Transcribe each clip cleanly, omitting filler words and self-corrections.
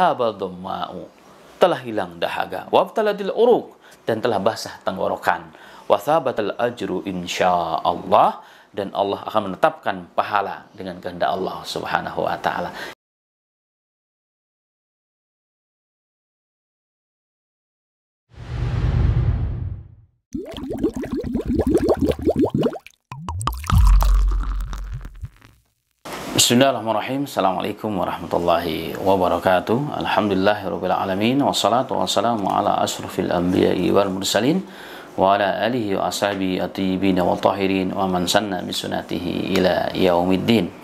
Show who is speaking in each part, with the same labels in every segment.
Speaker 1: Dhamma'u, telah hilang dahaga, wabtaladil uruq, dan telah basah tenggorokan, wa thabatal ajru insyaallah, dan Allah akan menetapkan pahala dengan kehendak Allah Subhanahu wa taala. Bismillahirrahmanirrahim. Assalamualaikum warahmatullahi wabarakatuh. Alhamdulillahirabbil alamin, wassalatu wassalamu ala asyrofil anbiya'i wal mursalin wa ala alihi wa ashabihi at-tayyibin wa tahirin wa man sanna bi sunnatihi ila yaumiddin.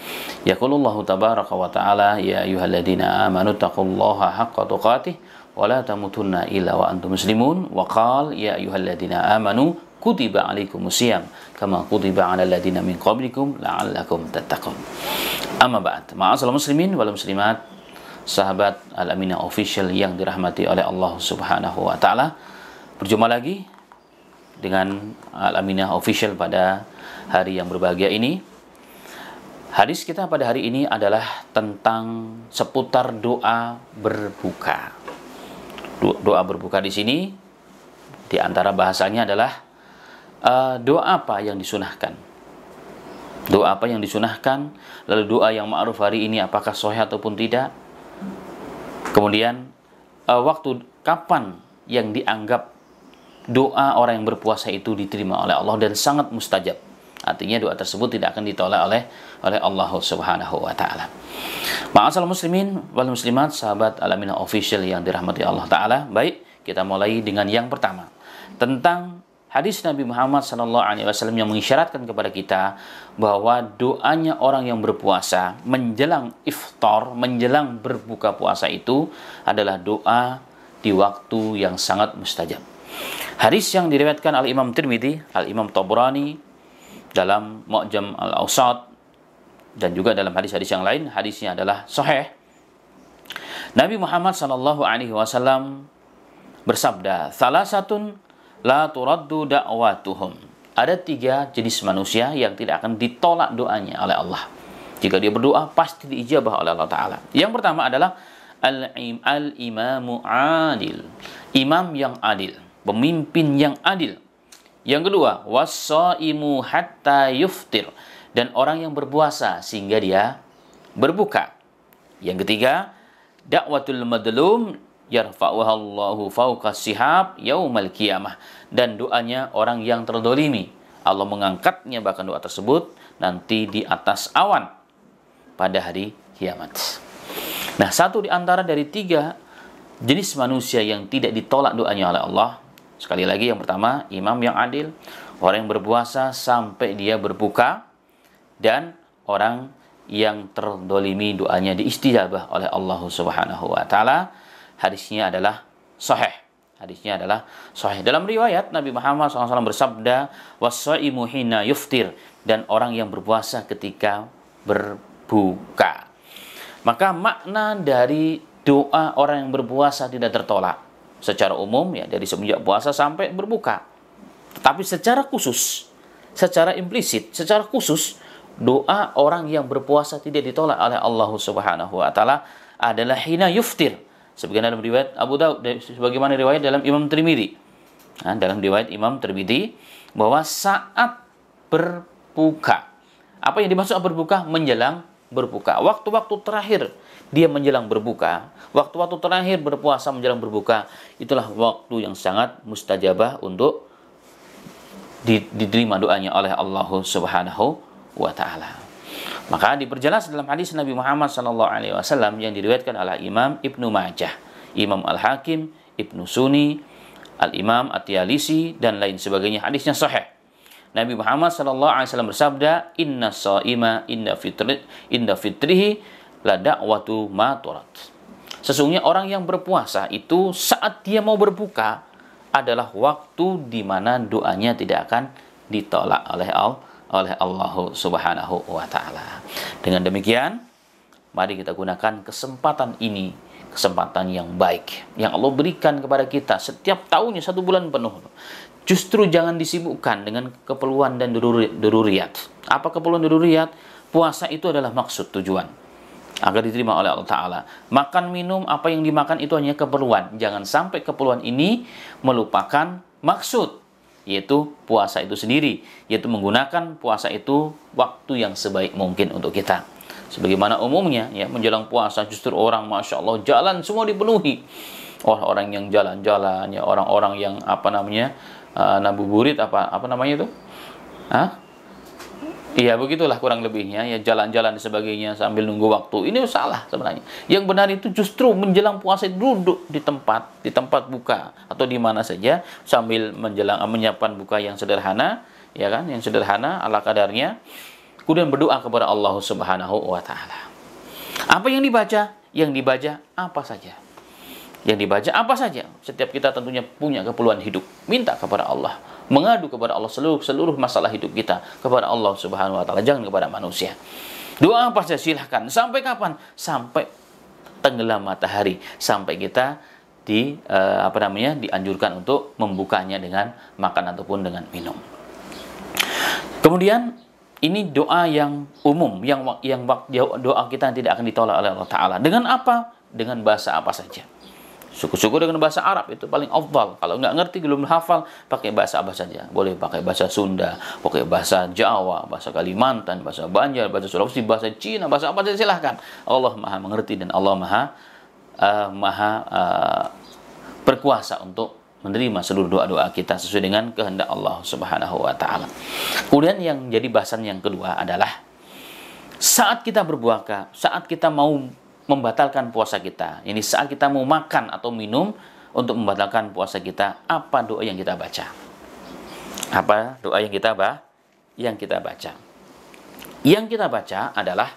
Speaker 1: Yaqulullahu tabaraka wa ta'ala, ya ayyuhalladzina amanu taqullaha haqqa tuqatih wa la tamutunna illa wa antum muslimun, wa qala ya ayyuhalladzina amanu kutiba alaikumusiyam kama kutiba alal ladzina min qablikum la'allakum tattaqun. Amma ba'd. Ma'asyiral muslimin wal muslimat, sahabat Al-Aminah Official yang dirahmati oleh Allah Subhanahu wa taala. Berjumpa lagi dengan Al-Aminah Official pada hari yang berbahagia ini. Hadis kita pada hari ini adalah tentang seputar doa berbuka. Doa berbuka di sini di antara bahasanya adalah doa apa yang disunahkan. Doa apa yang disunahkan, lalu doa yang ma'ruf hari ini apakah sahih ataupun tidak. Kemudian waktu kapan yang dianggap doa orang yang berpuasa itu diterima oleh Allah dan sangat mustajab. Artinya doa tersebut tidak akan ditolak oleh Allah Subhanahu wa taala. Ma'asyiral muslimin wal muslimat, sahabat Al-Aminah Official yang dirahmati Allah taala. Baik, kita mulai dengan yang pertama, tentang hadis Nabi Muhammad SAW yang mengisyaratkan kepada kita bahwa doanya orang yang berpuasa menjelang iftar, menjelang berbuka puasa itu adalah doa di waktu yang sangat mustajab. Hadis yang diriwayatkan oleh Imam Tirmidzi, Al-Imam Tabrani dalam Mu'jam Al-Awsat, dan juga dalam hadis-hadis yang lain, hadisnya adalah sahih. Nabi Muhammad SAW bersabda, "Salasatun la turaddu da'watuhum." Ada 3 jenis manusia yang tidak akan ditolak doanya oleh Allah. Jika dia berdoa pasti diijabah oleh Allah Ta'ala. Yang pertama adalah al-imamu adil, imam yang adil, pemimpin yang adil. Yang kedua, was-shaimu hatta yuftir, dan orang yang berpuasa sehingga dia berbuka. Yang ketiga, da'watul madlum yarfa'uha Allahu fawqa sihab yaumal qiyamah, dan doanya orang yang terdolimi, Allah mengangkatnya bahkan doa tersebut nanti di atas awan pada hari kiamat. Nah, satu di antara dari 3 jenis manusia yang tidak ditolak doanya oleh Allah, sekali lagi yang pertama, imam yang adil, orang yang berpuasa sampai dia berbuka, dan orang yang terdolimi doanya diistijabah oleh Allah Subhanahu wa taala. Hadisnya adalah sahih. Hadisnya adalah sahih. Dalam riwayat Nabi Muhammad SAW bersabda, "Was-shaimu hina yuftir," dan orang yang berpuasa ketika berbuka. Maka makna dari doa orang yang berpuasa tidak tertolak secara umum, ya, dari semenjak puasa sampai berbuka. Tetapi secara khusus, secara implisit, secara khusus, doa orang yang berpuasa tidak ditolak oleh Allah Subhanahu wa taala adalah hina yuftir. Sebagaimana dalam riwayat Abu Daud, sebagaimana riwayat dalam Imam Tirmidzi. Nah, dalam riwayat Imam Tirmidzi bahwa saat berbuka. Apa yang dimaksud berbuka? Menjelang berbuka. Waktu-waktu terakhir dia menjelang berbuka, waktu-waktu terakhir berpuasa menjelang berbuka, itulah waktu yang sangat mustajabah untuk diterima doanya oleh Allah Subhanahu wa taala. Maka diperjelas dalam hadis Nabi Muhammad SAW yang diriwayatkan oleh Imam Ibnu Majah, Imam Al-Hakim, Ibnu Sunni, Al-Imam At-Tiyalisi, dan lain sebagainya. Hadisnya sahih. Nabi Muhammad SAW bersabda, "Inna shaima inda fitrihi la da'watu ma turat." Sesungguhnya orang yang berpuasa itu saat dia mau berbuka adalah waktu di mana doanya tidak akan ditolak oleh Allah Subhanahu wa taala. Dengan demikian, mari kita gunakan kesempatan ini, kesempatan yang baik yang Allah berikan kepada kita setiap tahunnya 1 bulan penuh. Justru jangan disibukkan dengan keperluan dan dururiyat. Apa keperluan dururiyat? Puasa itu adalah maksud tujuan. agar diterima oleh Allah Ta'ala. Makan minum apa yang dimakan itu hanya keperluan. Jangan sampai keperluan ini melupakan maksud, yaitu puasa itu sendiri, yaitu menggunakan puasa itu waktu yang sebaik mungkin untuk kita. Sebagaimana umumnya ya, menjelang puasa justru orang Masya Allah jalan semua dipenuhi. Orang yang jalan-jalan ya, orang-orang yang ngabuburit apa namanya itu? Iya, begitulah kurang lebihnya ya, jalan-jalan dan sebagainya sambil nunggu waktu. Ini salah sebenarnya. Yang benar itu justru menjelang puasa duduk di tempat buka atau di mana saja sambil menyiapkan buka yang sederhana, ya kan? Yang sederhana ala kadarnya. Kemudian berdoa kepada Allah Subhanahu wa taala. Apa yang dibaca? Yang dibaca apa saja? Yang dibaca apa saja? Setiap kita tentunya punya keperluan hidup. Minta kepada Allah, mengadu kepada Allah seluruh masalah hidup kita kepada Allah Subhanahu wa taala, jangan kepada manusia. Doa apa saja silahkan. Sampai kapan? Sampai tenggelam matahari, sampai kita dianjurkan untuk membukanya dengan makan ataupun dengan minum. Kemudian ini doa yang umum, yang doa kita tidak akan ditolak oleh Allah Ta'ala. Dengan apa? Dengan bahasa apa saja. Syukur-syukur dengan bahasa Arab, itu paling afdal. Kalau nggak ngerti, belum hafal, pakai bahasa apa saja. Boleh pakai bahasa Sunda, pakai bahasa Jawa, bahasa Kalimantan, bahasa Banjar, bahasa Sulawesi, bahasa Cina, bahasa apa saja silahkan. Allah Maha mengerti dan Allah Maha berkuasa untuk menerima seluruh doa-doa kita sesuai dengan kehendak Allah Subhanahu wa taala. Kemudian yang jadi bahasan yang kedua adalah saat kita berpuasa, saat kita mau membatalkan puasa kita. Ini saat kita mau makan atau minum untuk membatalkan puasa kita, apa doa yang kita baca? Apa doa yang kita baca? Yang kita baca adalah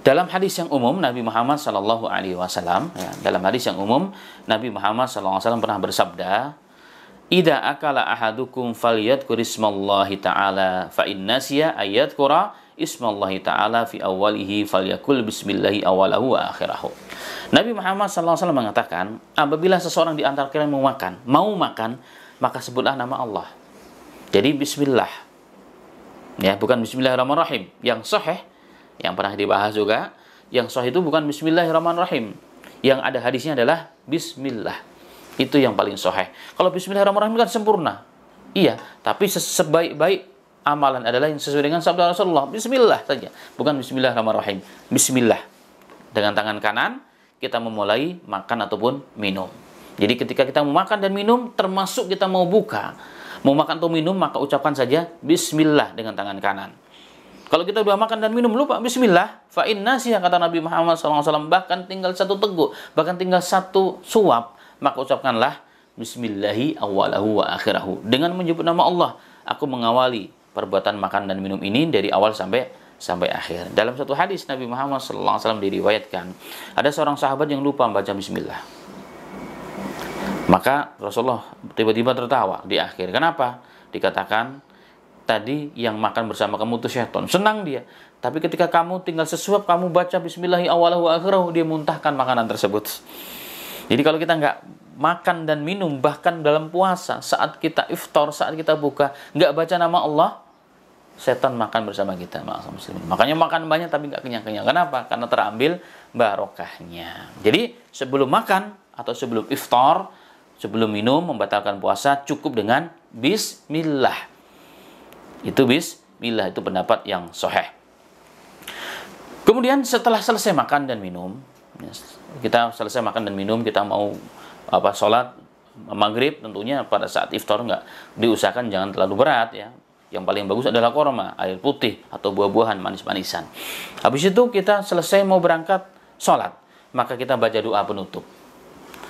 Speaker 1: dalam hadis yang umum Nabi Muhammad sallallahu alaihi wasallam, ya, dalam hadis yang umum Nabi Muhammad sallallahu alaihi wasallam pernah bersabda, "Idza akala ahadukum falyadhkur ismallahi ta'ala fa in nasiya ayadhkura ismallahi ta'ala fi awwalihi falyakul bismillahi awalahu wa akhirahu." Nabi Muhammad sallallahu alaihi wasallam mengatakan, apabila seseorang di antara kalian mau makan, maka sebutlah nama Allah. Jadi bismillah. Ya, bukan bismillahirrahmanirrahim. Yang sahih yang pernah dibahas juga, yang sahih itu bukan bismillahirrahmanirrahim. Yang ada hadisnya adalah bismillah. Itu yang paling sahih. Kalau bismillahirrahmanirrahim kan sempurna. Iya, tapi sebaik-baik amalan adalah yang sesuai dengan sabda Rasulullah. Bismillah saja, bukan bismillahirrahmanirrahim. Bismillah. Dengan tangan kanan kita memulai makan ataupun minum. Jadi ketika kita mau makan dan minum, termasuk kita mau buka, mau makan atau minum, maka ucapkan saja bismillah dengan tangan kanan. Kalau kita sudah makan dan minum lupa bismillah, fa inna nasiya, kata Nabi Muhammad SAW, bahkan tinggal satu teguk, bahkan tinggal satu suap, maka ucapkanlah bismillahi awalahu wa akhirahu. Dengan menyebut nama Allah, aku mengawali perbuatan makan dan minum ini dari awal sampai akhir. Dalam satu hadis Nabi Muhammad SAW diriwayatkan, ada seorang sahabat yang lupa membaca bismillah. Maka Rasulullah tiba-tiba tertawa di akhir. Kenapa? Dikatakan, tadi yang makan bersama kamu itu syaitan. Senang dia. Tapi ketika kamu tinggal sesuap, kamu baca bismillahi awalahu wa akhirahu, dia muntahkan makanan tersebut. Jadi kalau kita nggak makan dan minum, bahkan dalam puasa, saat kita iftar, saat kita buka, nggak baca nama Allah, setan makan bersama kita. Makanya makan banyak tapi nggak kenyang-kenyang. Kenapa? Karena terambil barokahnya. Jadi sebelum makan atau sebelum iftar, sebelum minum, membatalkan puasa, cukup dengan bismillah. Itu bismillah, itu pendapat yang sahih. Kemudian setelah selesai makan dan minum, kita selesai makan dan minum, kita mau sholat maghrib, tentunya pada saat iftar nggak diusahakan jangan terlalu berat ya. Yang paling bagus adalah korma, air putih atau buah-buahan manis-manisan. Habis itu kita selesai mau berangkat sholat, maka kita baca doa penutup.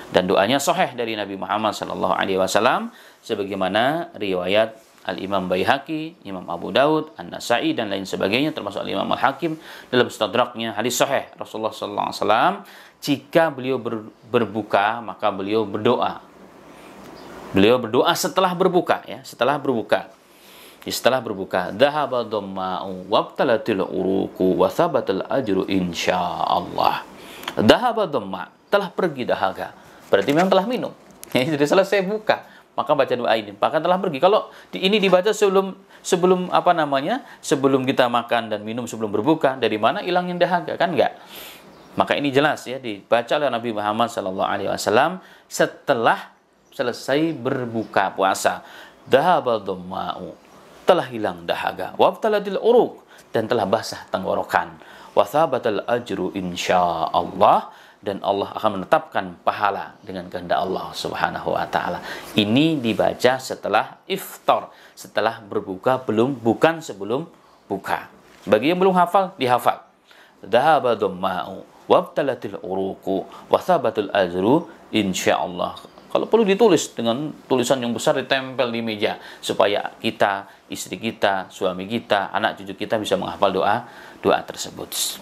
Speaker 1: Dan doanya sahih dari Nabi Muhammad SAW, sebagaimana riwayat Al-Imam Baihaqi, Imam Abu Daud, An-Nasai, dan lain sebagainya, termasuk Al-Imam Al-Hakim dalam Mustadraknya, hadis sahih Rasulullah SAW, jika beliau berbuka, maka beliau berdoa. Beliau berdoa setelah berbuka, ya, setelah berbuka. Dhahaba dhamma'u wabtalatil uruku wa thabatal ajru insyaallah. Dhahaba dhamma, telah pergi dahaga. Berarti memang telah minum. Jadi selesai buka. maka baca doa ini. Bahkan telah pergi. Kalau ini dibaca sebelum apa namanya? Sebelum kita makan dan minum, sebelum berbuka, dari mana hilangnya dahaga? Kan enggak. Maka ini jelas ya, dibaca oleh Nabi Muhammad SAW setelah selesai berbuka puasa. Dhahabal dhamma'u, telah hilang dahaga. Wabtalatil uruq, dan telah basah tenggorokan. Wa thabatal ajru insyaallah, dan Allah akan menetapkan pahala dengan kehendak Allah Subhanahu wa taala. Ini dibaca setelah iftar, setelah berbuka, bukan sebelum buka. Bagi yang belum hafal, dihafal. Dhahaba dhamma'u wabtalatil uruqu wa thabatul ajru insyaallah. Kalau perlu ditulis dengan tulisan yang besar, ditempel di meja supaya kita, istri kita, suami kita, anak cucu kita bisa menghafal doa tersebut.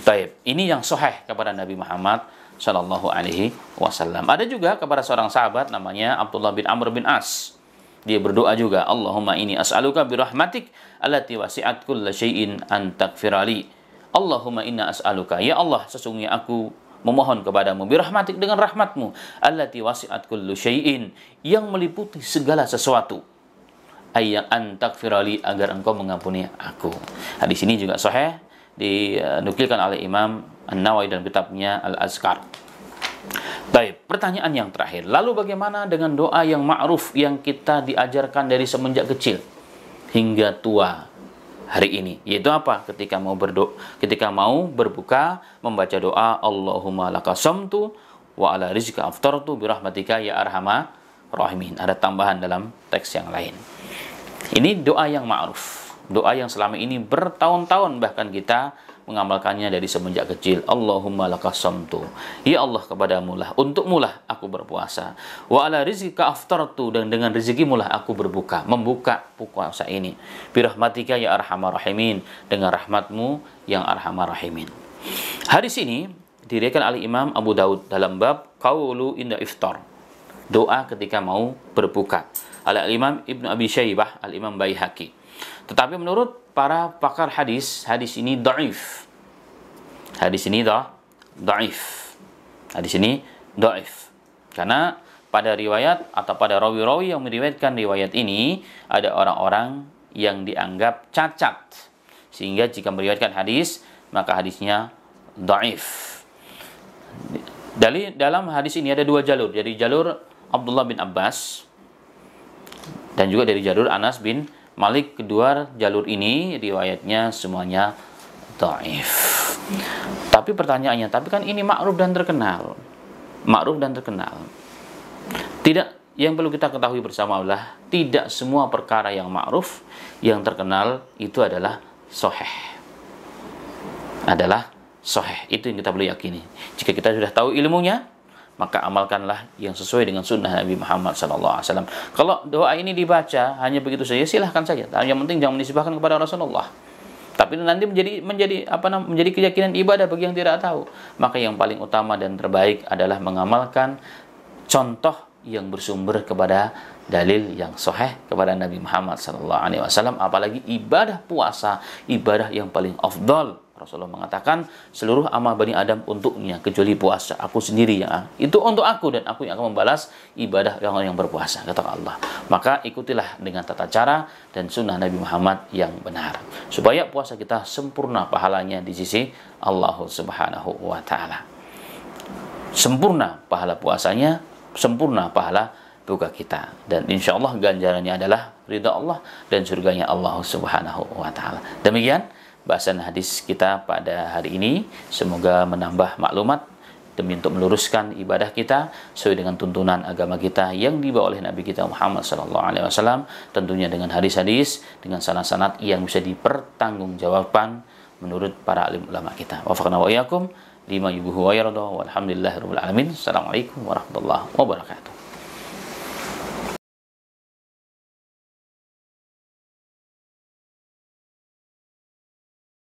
Speaker 1: Baik, ini yang sahih kepada Nabi Muhammad sallallahu alaihi wasallam. Ada juga kepada seorang sahabat namanya Abdullah bin Amr bin As. Dia berdoa juga, Allahumma inni as'aluka birahmatik allati wasi'at kulla syai'in an taghfirali. Allahumma inna as'aluka, ya Allah, sesungguhnya aku memohon kepadamu birahmatik, dengan rahmatmu, allati wasi'at kullu syai'in, yang meliputi segala sesuatu, ayyan an taghfirali, agar engkau mengampuni aku. Hadis ini juga sahih, dinukilkan oleh Imam An-Nawawi dalam kitabnya Al-Azkar. Baik, pertanyaan yang terakhir, lalu bagaimana dengan doa yang ma'ruf yang kita diajarkan dari semenjak kecil hingga tua hari ini, yaitu apa? Ketika mau berbuka, membaca doa Allahumma lakasamtu wa ala rizqika aftartu birahmatika ya arhamar rahimin. Ada tambahan dalam teks yang lain. Ini doa yang ma'ruf, doa yang selama ini bertahun-tahun bahkan kita mengamalkannya dari semenjak kecil. Allahumma lakasamtu, ya Allah, kepadamu lah, untukmu lah aku berpuasa. Wa ala rizqika aftartu, dan dengan rezekimu lah aku membuka puasa ini. Birahmatika ya arhamar rahimin, dengan rahmatmu yang arhamar rahimin. Hadis ini diriwayatkan oleh Imam Abu Daud dalam bab qaulu inda iftar, doa ketika mau berbuka, oleh Imam Ibnu Abi Syaibah, Al-Imam Baihaqi. Tetapi menurut para pakar hadis, hadis ini dhaif. Hadis ini dhaif. Hadis ini dhaif. Karena pada riwayat atau pada rawi-rawi yang meriwayatkan riwayat ini ada orang-orang yang dianggap cacat. Sehingga jika meriwayatkan hadis, maka hadisnya dhaif. Dalam hadis ini ada dua jalur. Dari jalur Abdullah bin Abbas dan juga dari jalur Anas bin Malik. Kedua jalur ini riwayatnya semuanya dhaif. Tapi pertanyaannya, tapi kan ini ma'ruf dan terkenal. Ma'ruf dan terkenal. Tidak, yang perlu kita ketahui bersama adalah tidak semua perkara yang ma'ruf, yang terkenal itu adalah sahih. Adalah sahih. Itu yang kita perlu yakini. Jika kita sudah tahu ilmunya, maka amalkanlah yang sesuai dengan sunnah Nabi Muhammad SAW. Kalau doa ini dibaca hanya begitu saja, silahkan saja. Yang penting jangan disebahkan kepada Rasulullah. Tapi nanti menjadi keyakinan ibadah bagi yang tidak tahu. Maka yang paling utama dan terbaik adalah mengamalkan contoh yang bersumber kepada dalil yang sahih kepada Nabi Muhammad SAW. Apalagi ibadah puasa, ibadah yang paling afdal. Rasulullah mengatakan seluruh amal Bani Adam untuknya kecuali puasa. Aku sendiri ya, itu untuk aku dan aku yang akan membalas ibadah yang berpuasa, kata Allah. Maka ikutilah dengan tata cara dan sunnah Nabi Muhammad yang benar, supaya puasa kita sempurna pahalanya di sisi Allah Subhanahu wa taala. Sempurna pahala puasanya, sempurna pahala buka kita, dan insya Allah ganjarannya adalah ridha Allah dan surganya Allah Subhanahu wa taala. Demikian bahasan hadis kita pada hari ini. Semoga menambah maklumat demi untuk meluruskan ibadah kita sesuai dengan tuntunan agama kita yang dibawa oleh Nabi kita Muhammad SAW, tentunya dengan hadis-hadis dengan sanad-sanad yang bisa dipertanggungjawabkan menurut para alim ulama kita. Wafaqna wa iyyakum lima yubuhu wa yarda, walhamdulillahirabbil alamin. Assalamualaikum warahmatullahi wabarakatuh.